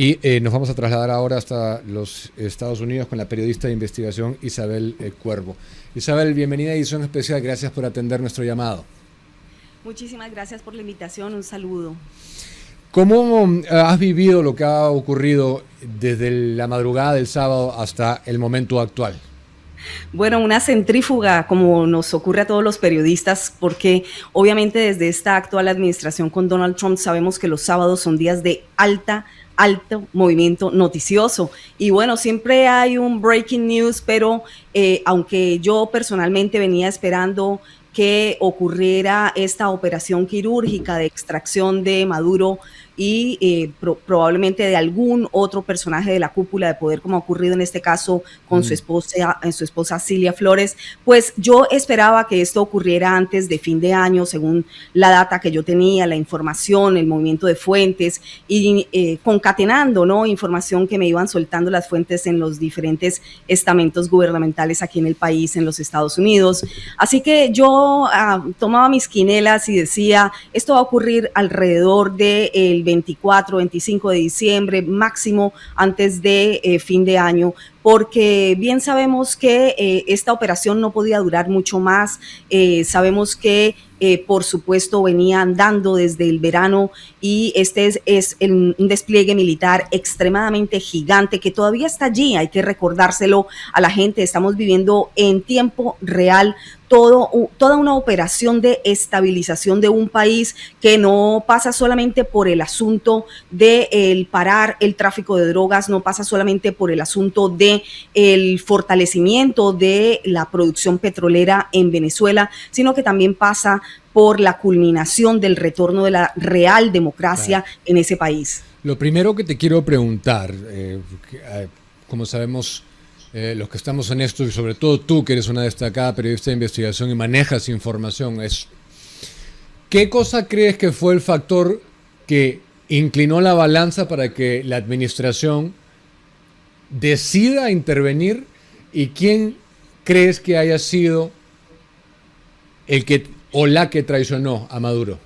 Y nos vamos a trasladar ahora hasta los Estados Unidos con la periodista de investigación Isabel Cuervo. Isabel, bienvenida a Edición Especial. Gracias por atender nuestro llamado. Muchísimas gracias por la invitación. Un saludo. ¿Cómo has vivido lo que ha ocurrido desde la madrugada del sábado hasta el momento actual? Bueno, una centrífuga como nos ocurre a todos los periodistas, porque obviamente desde esta actual administración con Donald Trump sabemos que los sábados son días de alto movimiento noticioso. Y bueno, siempre hay un breaking news, pero aunque yo personalmente venía esperando que ocurriera esta operación quirúrgica de extracción de Maduro y probablemente de algún otro personaje de la cúpula de poder, como ha ocurrido en este caso con su esposa Cilia Flores, pues yo esperaba que esto ocurriera antes de fin de año, según la data que yo tenía, la información, el movimiento de fuentes y concatenando, ¿no?, información que me iban soltando las fuentes en los diferentes estamentos gubernamentales aquí en el país, en los Estados Unidos. Así que yo tomaba mis quinelas y decía, esto va a ocurrir alrededor del 24, 25 de diciembre, máximo antes de fin de año, porque bien sabemos que esta operación no podía durar mucho más. Sabemos que por supuesto venía andando desde el verano y este es un despliegue militar extremadamente gigante que todavía está allí, hay que recordárselo a la gente. Estamos viviendo en tiempo real toda una operación de estabilización de un país que no pasa solamente por el asunto de parar el tráfico de drogas, no pasa solamente por el asunto de el fortalecimiento de la producción petrolera en Venezuela, sino que también pasa por la culminación del retorno de la real democracia en ese país. Lo primero que te quiero preguntar, como sabemos, los que estamos en esto, y sobre todo tú, que eres una destacada periodista de investigación y manejas información, es ¿qué cosa crees que fue el factor que inclinó la balanza para que la administración decida intervenir, y quién crees que haya sido el que o la que traicionó a Maduro?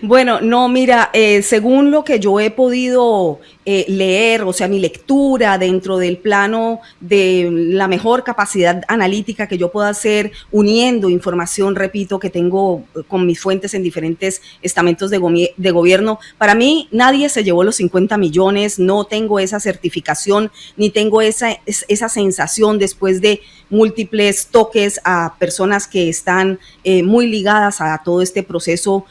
Bueno, no, mira, según lo que yo he podido leer, o sea, mi lectura dentro del plano de la mejor capacidad analítica que yo pueda hacer, uniendo información, repito, que tengo con mis fuentes en diferentes estamentos de gobierno, para mí nadie se llevó los 50 millones, no tengo esa certificación, ni tengo esa sensación después de múltiples toques a personas que están muy ligadas a todo este proceso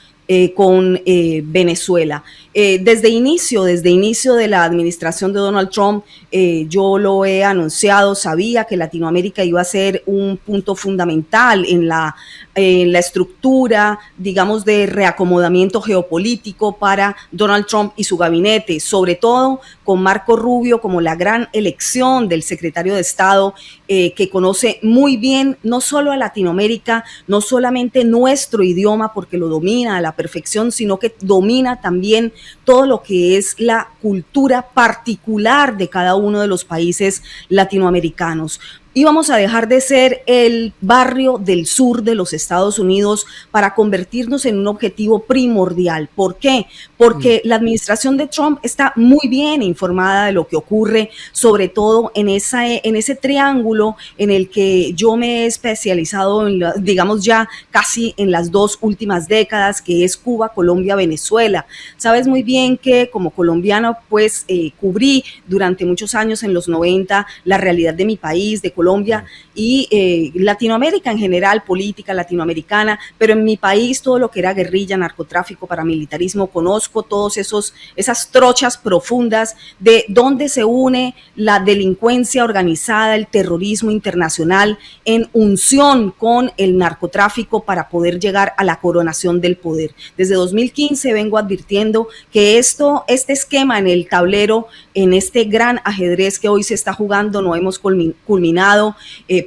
con Venezuela. Desde inicio de la administración de Donald Trump, yo lo he anunciado, sabía que Latinoamérica iba a ser un punto fundamental en la estructura, digamos, de reacomodamiento geopolítico para Donald Trump y su gabinete, sobre todo con Marco Rubio como la gran elección del secretario de Estado, que conoce muy bien no solo a Latinoamérica, no solamente nuestro idioma porque lo domina a la perfección, sino que domina también todo lo que es la cultura particular de cada uno de los países latinoamericanos. Íbamos a dejar de ser el barrio del sur de los Estados Unidos para convertirnos en un objetivo primordial. ¿Por qué? Porque la administración de Trump está muy bien informada de lo que ocurre, sobre todo en ese triángulo en el que yo me he especializado, digamos ya casi en las 2 últimas décadas, que es Cuba, Colombia, Venezuela. Sabes muy bien que como colombiano, pues cubrí durante muchos años en los 90 la realidad de mi país, de Colombia y Latinoamérica en general, política latinoamericana, pero en mi país todo lo que era guerrilla, narcotráfico, paramilitarismo, conozco todos esas trochas profundas de donde se une la delincuencia organizada, el terrorismo internacional en unción con el narcotráfico para poder llegar a la coronación del poder. Desde 2015 vengo advirtiendo que este esquema en el tablero, en este gran ajedrez que hoy se está jugando, no hemos culminado. lado,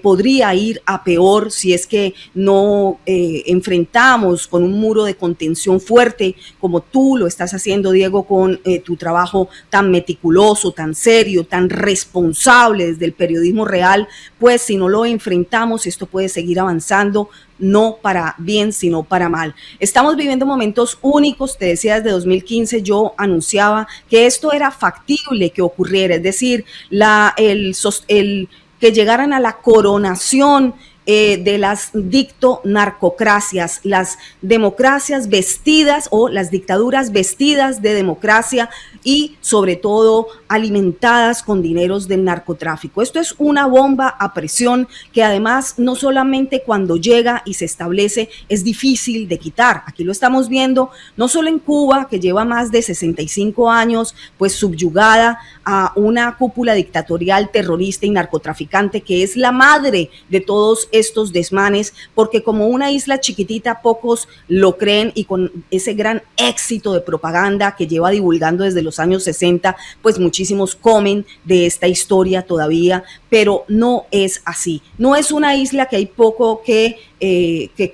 podría ir a peor si es que no enfrentamos con un muro de contención fuerte, como tú lo estás haciendo, Diego, con tu trabajo tan meticuloso, tan serio, tan responsable desde el periodismo real. Pues si no lo enfrentamos, esto puede seguir avanzando, no para bien, sino para mal. Estamos viviendo momentos únicos. Te decía, desde 2015 yo anunciaba que esto era factible que ocurriera, es decir, que llegaran a la coronación de las dictonarcocracias, las democracias vestidas o las dictaduras vestidas de democracia y sobre todo alimentadas con dineros del narcotráfico. Esto es una bomba a presión que además no solamente cuando llega y se establece es difícil de quitar. Aquí lo estamos viendo no solo en Cuba, que lleva más de 65 años pues subyugada a una cúpula dictatorial, terrorista y narcotraficante que es la madre de todos estos desmanes, porque como una isla chiquitita pocos lo creen, y con ese gran éxito de propaganda que lleva divulgando desde los años 60, pues muchísimos comen de esta historia todavía, pero no es así. No es una isla que hay poco que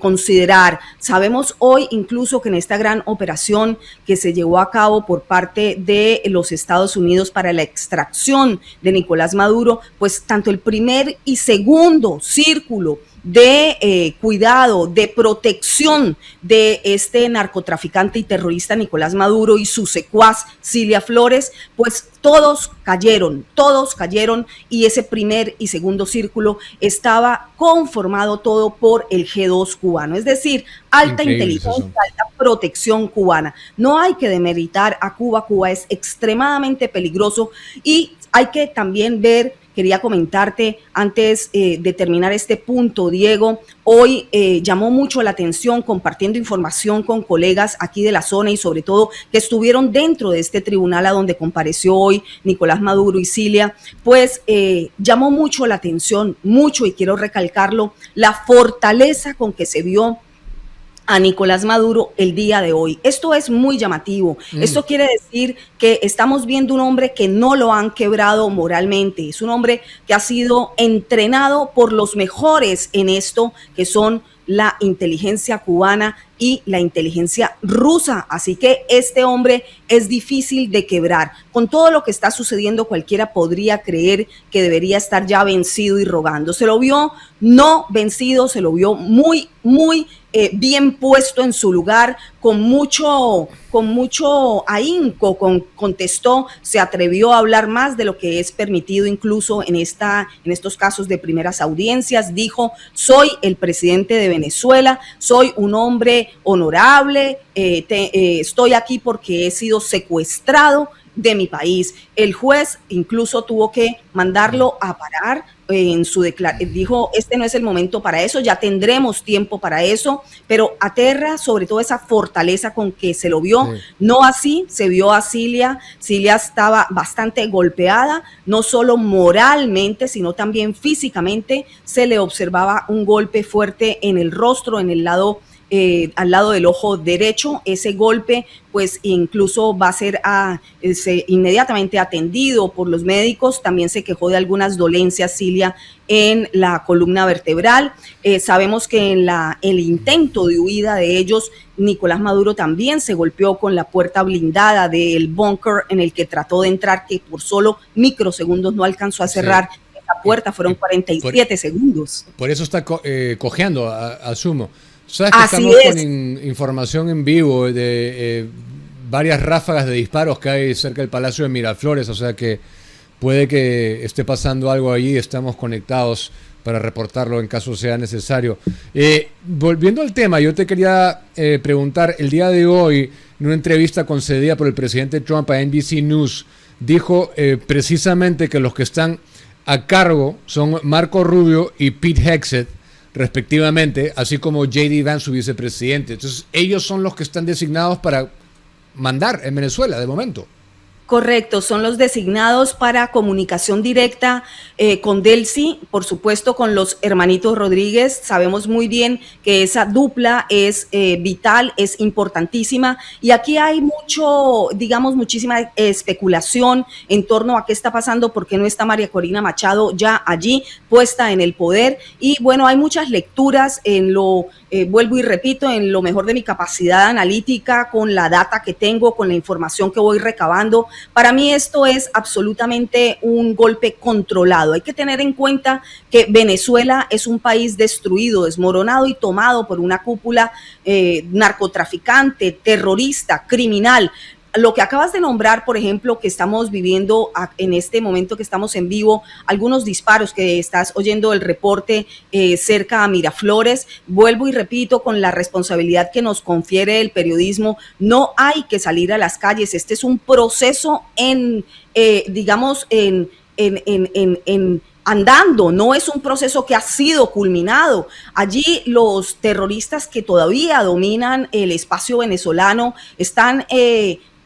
considerar. Sabemos hoy incluso que en esta gran operación que se llevó a cabo por parte de los Estados Unidos para la extracción de Nicolás Maduro, pues tanto el primer y segundo círculo de cuidado, de protección de este narcotraficante y terrorista Nicolás Maduro y su secuaz Cilia Flores, pues todos cayeron, y ese primer y segundo círculo estaba conformado todo por el G2 cubano, es decir, alta inteligencia, alta protección cubana. No hay que demeritar a Cuba. Cuba es extremadamente peligroso y hay que también ver. Quería comentarte antes de terminar este punto, Diego, hoy llamó mucho la atención compartiendo información con colegas aquí de la zona y sobre todo que estuvieron dentro de este tribunal a donde compareció hoy Nicolás Maduro y Cilia, pues llamó mucho la atención, mucho, y quiero recalcarlo, la fortaleza con que se vio a Nicolás Maduro el día de hoy. Esto es muy llamativo. Esto quiere decir que estamos viendo un hombre que no lo han quebrado moralmente. Es un hombre que ha sido entrenado por los mejores en esto, que son la inteligencia cubana y la inteligencia rusa. Así que este hombre es difícil de quebrar. Con todo lo que está sucediendo, cualquiera podría creer que debería estar ya vencido y rogando. Se lo vio no vencido, se lo vio muy bien puesto en su lugar, con mucho ahínco, contestó, se atrevió a hablar más de lo que es permitido incluso en estos casos de primeras audiencias. Dijo: soy el presidente de Venezuela, soy un hombre honorable, estoy aquí porque he sido secuestrado de mi país. El juez incluso tuvo que mandarlo a parar en su declaración. Dijo: este no es el momento para eso, ya tendremos tiempo para eso, pero aterra sobre todo esa fortaleza con que se lo vio. Sí. No así se vio a Cilia. Cilia estaba bastante golpeada, no solo moralmente, sino también físicamente. Se le observaba un golpe fuerte en el rostro, en el lado al lado del ojo derecho. Ese golpe pues incluso va a ser inmediatamente atendido por los médicos. También se quejó de algunas dolencias, Cilia, en la columna vertebral. Sabemos que en el intento de huida de ellos, Nicolás Maduro también se golpeó con la puerta blindada del búnker en el que trató de entrar, que por solo microsegundos no alcanzó a cerrar. Sí. Esa puerta fueron 47 segundos. Por eso está cojeando, asumo. ¿Sabes que así estamos con información en vivo de varias ráfagas de disparos que hay cerca del Palacio de Miraflores? O sea que puede que esté pasando algo allí. Estamos conectados para reportarlo en caso sea necesario. Volviendo al tema, yo te quería preguntar, el día de hoy, en una entrevista concedida por el presidente Trump a NBC News, dijo precisamente que los que están a cargo son Marco Rubio y Pete Hegseth, respectivamente, así como J.D. Vance, su vicepresidente. Entonces, ellos son los que están designados para mandar en Venezuela, de momento. Correcto, son los designados para comunicación directa con Delcy, por supuesto con los hermanitos Rodríguez. Sabemos muy bien que esa dupla es vital, es importantísima, y aquí hay mucho, digamos, muchísima especulación en torno a qué está pasando, por qué no está María Corina Machado ya allí puesta en el poder. Y bueno, hay muchas lecturas en lo, vuelvo y repito, en lo mejor de mi capacidad analítica, con la data que tengo, con la información que voy recabando. Para mí esto es absolutamente un golpe controlado. Hay que tener en cuenta que Venezuela es un país destruido, desmoronado y tomado por una cúpula narcotraficante, terrorista, criminal. Lo que acabas de nombrar, por ejemplo, que estamos viviendo en este momento que estamos en vivo, algunos disparos que estás oyendo el reporte cerca a Miraflores, vuelvo y repito, con la responsabilidad que nos confiere el periodismo, no hay que salir a las calles. Este es un proceso andando, no es un proceso que ha sido culminado. Allí los terroristas que todavía dominan el espacio venezolano están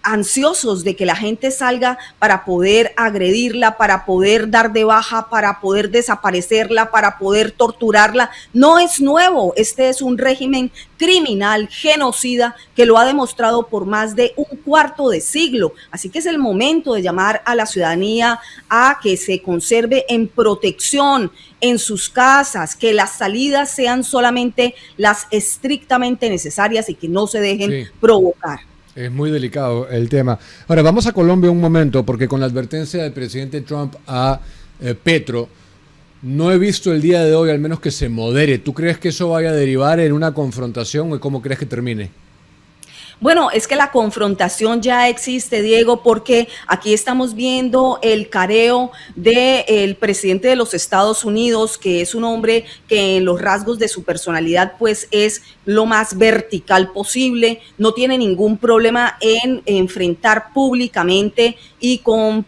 ansiosos de que la gente salga para poder agredirla, para poder dar de baja, para poder desaparecerla, para poder torturarla. No es nuevo, este es un régimen criminal, genocida, que lo ha demostrado por más de un cuarto de siglo. Así que es el momento de llamar a la ciudadanía a que se conserve en protección en sus casas, que las salidas sean solamente las estrictamente necesarias y que no se dejen provocar. Es muy delicado el tema. Ahora, vamos a Colombia un momento, porque con la advertencia del presidente Trump a Petro, no he visto el día de hoy, al menos que se modere. ¿Tú crees que eso vaya a derivar en una confrontación o cómo crees que termine? Bueno, es que la confrontación ya existe, Diego, porque aquí estamos viendo el careo del presidente de los Estados Unidos, que es un hombre que en los rasgos de su personalidad pues es lo más vertical posible, no tiene ningún problema en enfrentar públicamente y con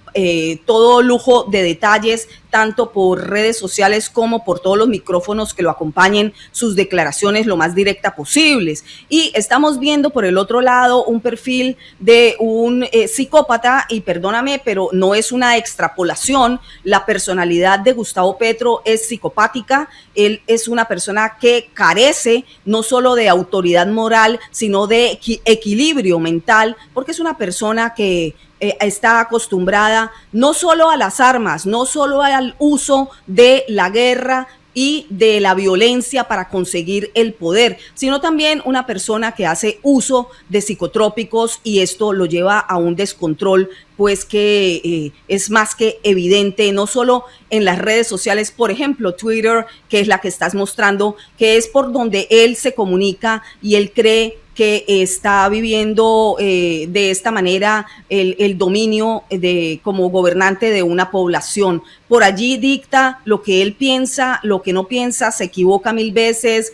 todo lujo de detalles, tanto por redes sociales como por todos los micrófonos que lo acompañen, sus declaraciones lo más directa posibles. Y estamos viendo por el otro lado un perfil de un psicópata, y perdóname, pero no es una extrapolación, la personalidad de Gustavo Petro es psicopática. Él es una persona que carece no solo de autoridad moral, sino de equilibrio mental, porque es una persona que está acostumbrada no solo a las armas, no solo al uso de la guerra y de la violencia para conseguir el poder, sino también una persona que hace uso de psicotrópicos, y esto lo lleva a un descontrol pues que es más que evidente, no solo en las redes sociales, por ejemplo, Twitter, que es la que estás mostrando, que es por donde él se comunica y él cree que está viviendo de esta manera el dominio como gobernante de una población. Por allí dicta lo que él piensa, lo que no piensa, se equivoca 1000 veces,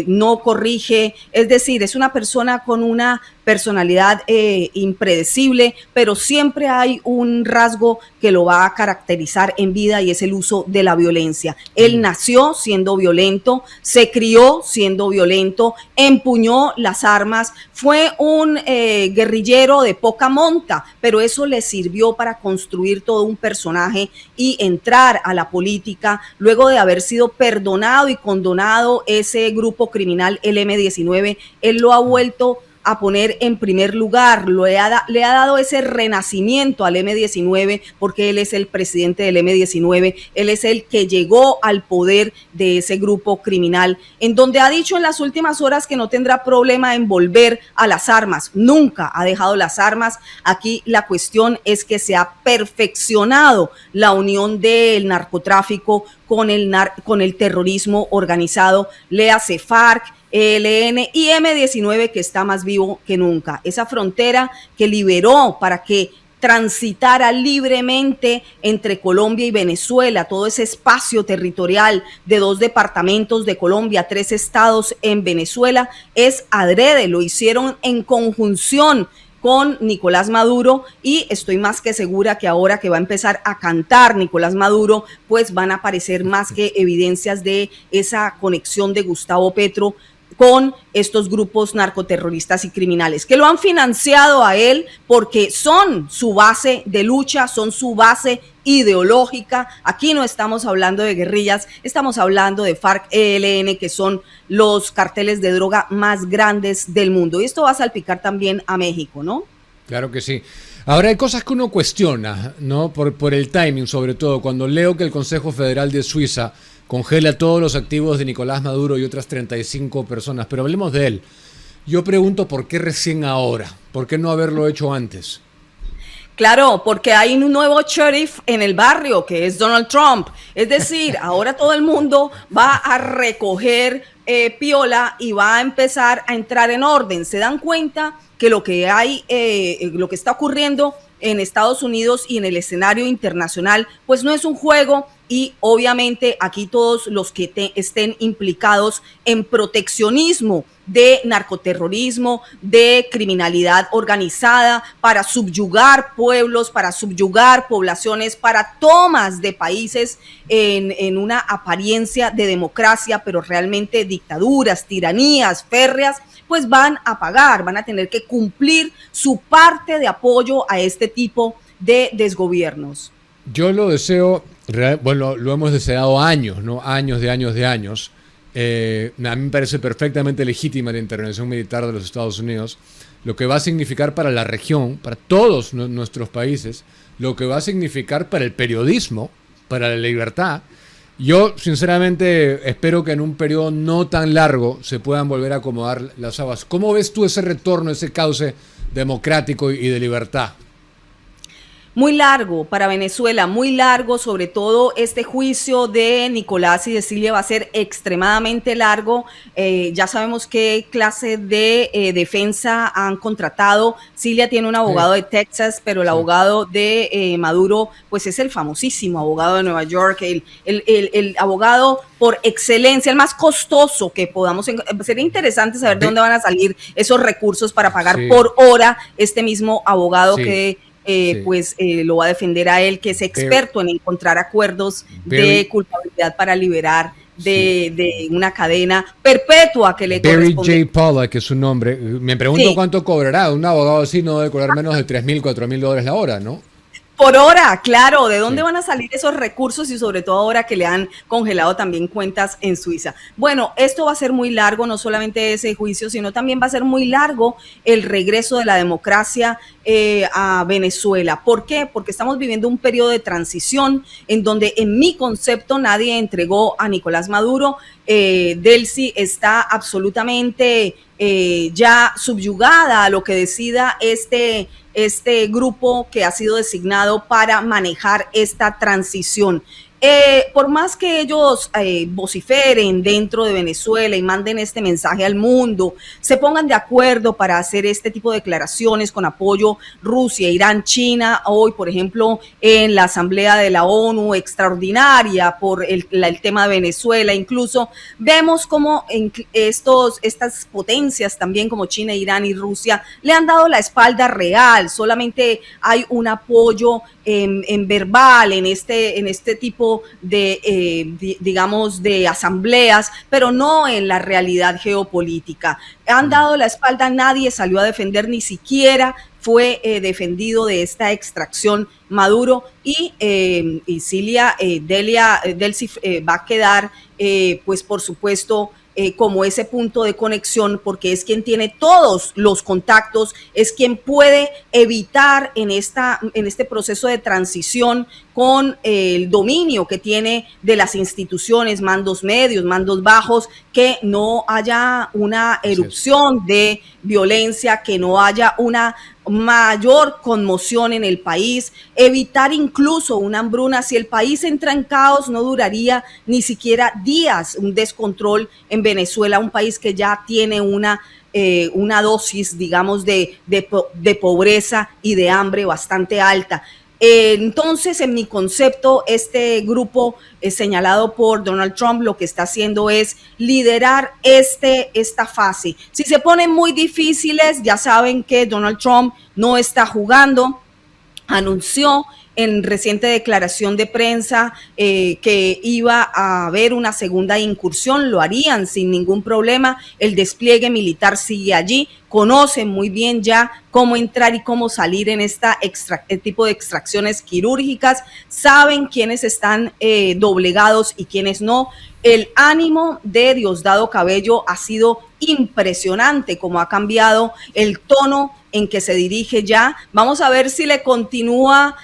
no corrige, es decir, es una persona con una personalidad impredecible, pero siempre hay un rasgo que lo va a caracterizar en vida, y es el uso de la violencia. Él nació siendo violento, se crió siendo violento, empuñó las armas, fue un guerrillero de poca monta, pero eso le sirvió para construir todo un personaje y entrar a la política luego de haber sido perdonado y condonado ese grupo criminal, el M-19. Él lo ha vuelto a poner en primer lugar, le ha dado ese renacimiento al M-19, porque él es el presidente del M-19, él es el que llegó al poder de ese grupo criminal, en donde ha dicho en las últimas horas que no tendrá problema en volver a las armas. Nunca ha dejado las armas. Aquí la cuestión es que se ha perfeccionado la unión del narcotráfico con el terrorismo organizado, léase FARC, ELN y M-19, que está más vivo que nunca. Esa frontera que liberó para que transitara libremente entre Colombia y Venezuela, todo ese espacio territorial de 2 departamentos de Colombia, 3 estados en Venezuela, es adrede, lo hicieron en conjunción con Nicolás Maduro, y estoy más que segura que ahora que va a empezar a cantar Nicolás Maduro, pues van a aparecer más que evidencias de esa conexión de Gustavo Petro con estos grupos narcoterroristas y criminales, que lo han financiado a él porque son su base de lucha, son su base ideológica. Aquí no estamos hablando de guerrillas, estamos hablando de FARC-ELN, que son los carteles de droga más grandes del mundo. Y esto va a salpicar también a México, ¿no? Claro que sí. Ahora hay cosas que uno cuestiona, ¿no? Por el timing, sobre todo, cuando leo que el Consejo Federal de Suiza congela todos los activos de Nicolás Maduro y otras 35 personas, pero hablemos de él. Yo pregunto, ¿por qué recién ahora? ¿Por qué no haberlo hecho antes? Claro, porque hay un nuevo sheriff en el barrio, que es Donald Trump. Es decir, ahora todo el mundo va a recoger piola y va a empezar a entrar en orden. Se dan cuenta que lo que está ocurriendo en Estados Unidos y en el escenario internacional, pues no es un juego, y obviamente aquí todos los que estén implicados en proteccionismo de narcoterrorismo, de criminalidad organizada, para subyugar pueblos, para subyugar poblaciones, para tomas de países en una apariencia de democracia, pero realmente dictaduras, tiranías férreas, pues van a pagar, van a tener que cumplir su parte de apoyo a este tipo de desgobiernos. Yo lo deseo, bueno, lo hemos deseado años, ¿no? Años. A mí me parece perfectamente legítima la intervención militar de los Estados Unidos, lo que va a significar para la región, para todos nuestros países, lo que va a significar para el periodismo, para la libertad. Yo, sinceramente, espero que en un periodo no tan largo se puedan volver a acomodar las aguas. ¿Cómo ves tú ese retorno, ese cauce democrático y de libertad? Muy largo para Venezuela, muy largo, sobre todo este juicio de Nicolás y de Cilia va a ser extremadamente largo. Ya sabemos qué clase de defensa han contratado. Cilia tiene un abogado de Texas, pero el abogado de Maduro, pues es el famosísimo abogado de Nueva York, el abogado por excelencia, el más costoso que podamos encontrar. Sería interesante saber de dónde van a salir esos recursos para pagar por hora este mismo abogado que lo va a defender a él, que es experto en encontrar acuerdos de culpabilidad para liberar de una cadena perpetua que le corresponde. Barry J. Pollack, que es su nombre. Me pregunto cuánto cobrará. Un abogado así no debe cobrar menos de $3,000, $4,000 la hora, ¿no? Por hora, claro. ¿De dónde van a salir esos recursos? Y sobre todo ahora que le han congelado también cuentas en Suiza. Bueno, esto va a ser muy largo, no solamente ese juicio, sino también va a ser muy largo el regreso de la democracia a Venezuela. ¿Por qué? Porque estamos viviendo un periodo de transición en donde, en mi concepto, nadie entregó a Nicolás Maduro. Delcy está absolutamente ya subyugada a lo que decida este grupo que ha sido designado para manejar esta transición. Por más que ellos vociferen dentro de Venezuela y manden este mensaje al mundo, se pongan de acuerdo para hacer este tipo de declaraciones con apoyo Rusia, Irán, China, hoy por ejemplo en la Asamblea de la ONU extraordinaria por el tema de Venezuela, incluso vemos cómo estas potencias también como China, Irán y Rusia le han dado la espalda real, solamente hay un apoyo en verbal en este tipo digamos, de asambleas, pero no en la realidad geopolítica. Han dado la espalda, nadie salió a defender, ni siquiera fue defendido de esta extracción Maduro, y Delcy va a quedar, pues por supuesto, como ese punto de conexión, porque es quien tiene todos los contactos, es quien puede evitar en este proceso de transición con el dominio que tiene de las instituciones, mandos medios, mandos bajos, que no haya una erupción de violencia, que no haya una mayor conmoción en el país, evitar incluso una hambruna. Si el país entra en caos, no duraría ni siquiera días un descontrol en Venezuela, un país que ya tiene una dosis, digamos, de pobreza y de hambre bastante alta. Entonces, en mi concepto, este grupo señalado por Donald Trump lo que está haciendo es liderar esta fase. Si se ponen muy difíciles, ya saben que Donald Trump no está jugando. anunció en reciente declaración de prensa que iba a haber una segunda incursión, lo harían sin ningún problema, el despliegue militar sigue allí, conocen muy bien ya cómo entrar y cómo salir en este tipo de extracciones quirúrgicas, saben quiénes están doblegados y quiénes no. El ánimo de Diosdado Cabello ha sido impresionante, como ha cambiado el tono en que se dirige ya. Vamos a ver si le continúa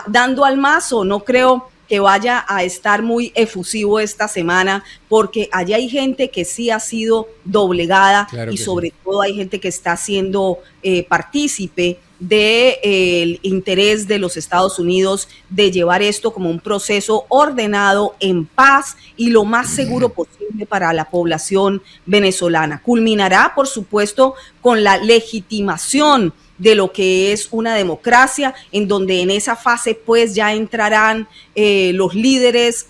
dando al mazo. No creo que vaya a estar muy efusivo esta semana, porque allá hay gente que sí ha sido doblegada, claro, y sobre todo hay gente que está siendo partícipe del interés de los Estados Unidos de llevar esto como un proceso ordenado, en paz y lo más seguro posible para la población venezolana. Culminará, por supuesto, con la legitimación de lo que es una democracia, en donde en esa fase pues ya entrarán los líderes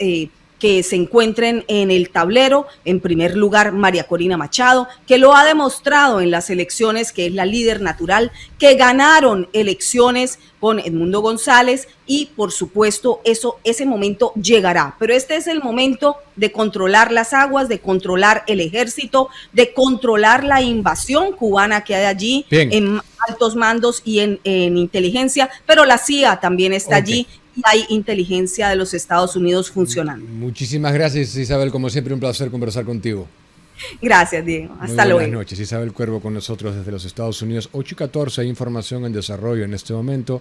que se encuentren en el tablero. En primer lugar, María Corina Machado, que lo ha demostrado en las elecciones, que es la líder natural, que ganaron elecciones con Edmundo González, y por supuesto ese momento llegará. Pero este es el momento de controlar las aguas, de controlar el ejército, de controlar la invasión cubana que hay allí. Bien. En altos mandos y en inteligencia, pero la CIA también está allí. Y hay inteligencia de los Estados Unidos funcionando. Muchísimas gracias, Isabel. Como siempre, un placer conversar contigo. Gracias, Diego. Hasta luego. Buenas noches. Isabel Cuervo con nosotros desde los Estados Unidos. 8:14, hay información en desarrollo en este momento.